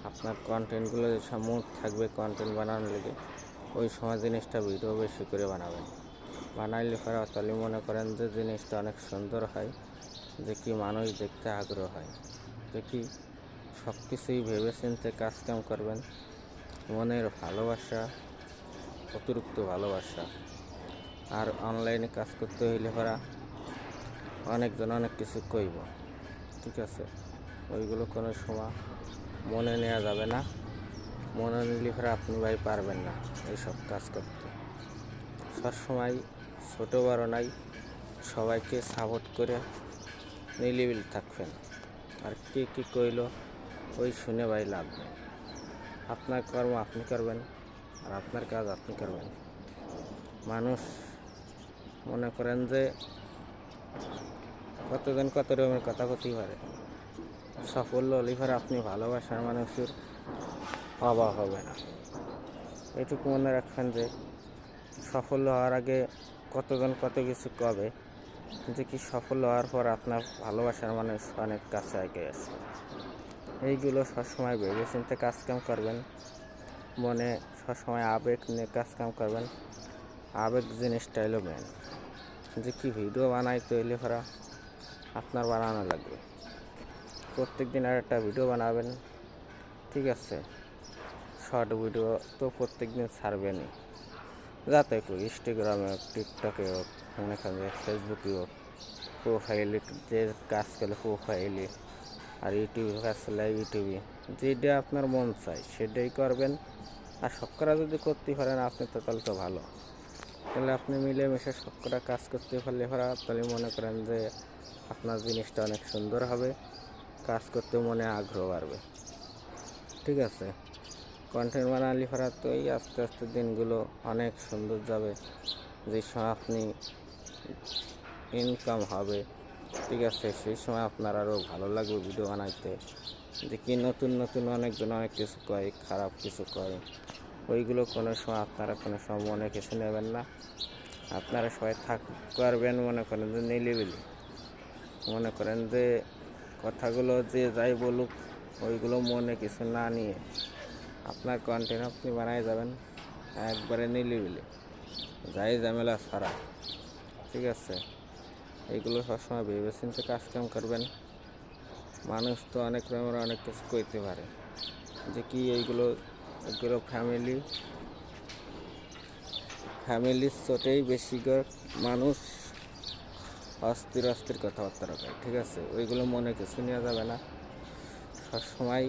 আপনার কন্টেন্টগুলো যেসব মুড থাকবে কন্টেন্ট বানানোর লেগে ওই সময় জিনিসটা ভিডিও বেশি করে বানাবেন। বানাইলে পরে তাহলে মনে করেন যে জিনিসটা অনেক সুন্দর হয়, যে কি মানুষ দেখতে আগ্রহ হয়, যে কি সব কিছুই ভেবে চিন্তে কাজকাম করবেন। মনের ভালোবাসা, অতিরিক্ত ভালোবাসা। আর অনলাইনে কাজ করতে হইলে পরা অনেকজন অনেক কিছু কইব, ঠিক আছে, ওইগুলো কোনো সময় মনে নেওয়া যাবে না। মনে নিলে পরে আপনি ভাই পারবেন না এইসব কাজ করতে। সবসময় ছোটো বড় নাই, সবাইকে সাপোর্ট করে নিলিবিলি থাকবেন। আর কে কী কইল ওই শুনে ভাই লাভ নেই। আপনার কর্ম আপনি করবেন, আর আপনার কাজ আপনি করবেন। মানুষ মনে করেন যে কতজন কত রকমের কথা করতেই পারে, সাফল্য হলে পরে আপনি ভালোবাসার মানুষের অভাব হবে না। এটুকু মনে রাখবেন যে সাফল্য হওয়ার আগে কতজন কত কিছু কবে, যে কি সফল হওয়ার পর আপনার ভালোবাসার মানুষ অনেক কাছে এগিয়ে আসে। এইগুলো সবসময় ভেবে চিন্তে কাজকাম করবেন। মনে সবসময় আবেগ নিয়ে কাজকাম করবেন। আবেগ জিনিসটা এলো মেন। যে কি ভিডিও বানাইতে হইলে পরা আপনার বানানো লাগবে। প্রত্যেক দিন আর একটা ভিডিও বানাবেন, ঠিক আছে। শর্ট ভিডিও তো প্রত্যেক দিন ছাড়বেনই, যাতে করি ইনস্টাগ্রামে হোক, টিকটকে হোক, এখানে ফেসবুকে হোক, প্রোফাইলে যে কাজ করলে প্রোফাইলে, আর ইউটিউবে কাজ করলে ইউটিউবে, যেটা আপনার মন চায় সেটাই করবেন। আর সবকটা যদি করতে পারেন আপনি তো তাহলে তো ভালো। তাহলে আপনি মিলেমিশে সবকটা কাজ করতে পারলে তাহলে মনে করেন যে আপনার জিনিসটা অনেক সুন্দর হবে, কাজ করতে মনে আগ্রহ বাড়বে, ঠিক আছে। কন্টেন্ট বানালে তো এই আস্তে আস্তে দিনগুলো অনেক সুন্দর যাবে, যে সময় আপনি ইনকাম হবে, ঠিক আছে, সেই সময় আপনার আরও ভালো লাগবে ভিডিও বানাইতে। যে কি নতুন নতুন অনেকজন অনেক কিছু কয়, খারাপ কিছু কয়, ওইগুলো কোনো সময় আপনারা কোনো সময় মনে কিছু নেবেন না। আপনারা সবাই করবেন মনে করেন যে নিলিবিলি, মনে করেন যে কথাগুলো যে যাই বলুক ওইগুলো মনে কিছু না নিয়ে আপনার কন্টেন্ট আপনি বানাই যাবেন একবারে নিলিবিলি, যাই ঝামেলা ছাড়া, ঠিক আছে। এইগুলো সবসময় ভেবে চিন্তে কাজকাম করবেন। মানুষ তো অনেক রকমের অনেক কিছু কইতে পারে, যে কি এইগুলো ফ্যামিলির চোটেই বেশি মানুষ অস্থির কথাবার্তা রাখে, ঠিক আছে। ওইগুলো মনে কিছু নেওয়া যাবে না। সবসময়